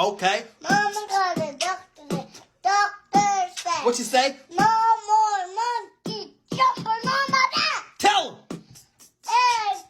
Okay. Mama got a doctor. Doctor said. What you say? No more monkey jumping on my back. Tell him. Hey.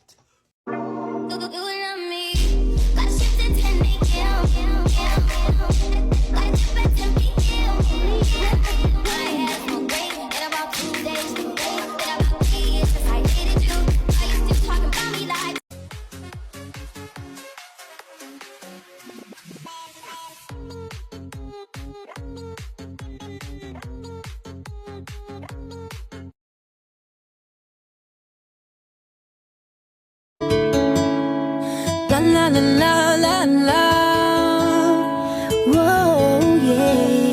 La la la la la. Whoa, yeah.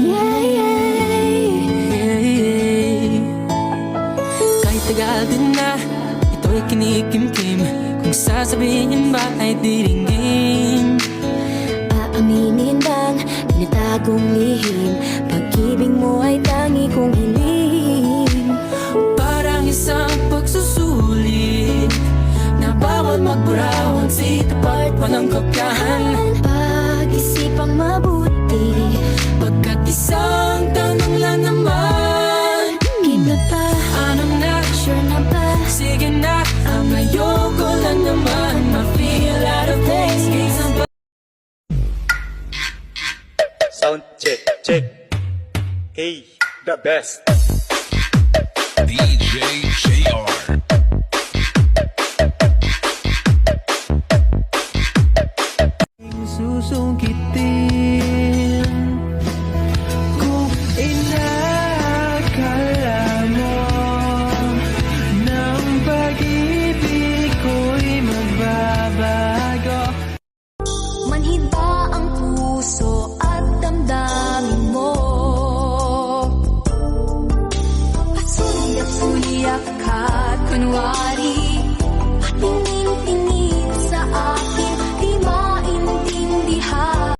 Yeah, yeah. Kahit tagal din na, ito'y kinikimkim. Kung sasabihin ba ay diringgin, Aaminin bang tinatagong lihim? Pag-ibig mo ay tangi kong hiling. parang isang pagsusulit na bawal magburawan sa itapat pa ng kakahan. Pag-isipang mabuti, Pagkat isang tanong lang naman, keep na ba? ano na? Sure na ba? Sige na, ang ayoko lang naman ma-feel out of place. Kaysa ba? Sound check, check. Hey, the best. DJ JR. Susungkitin kung inakala mo ng pag-ibig ko'y magbabago. Manhid ba ang puso at damdamin mo? At suliak-suliak ka't kunwari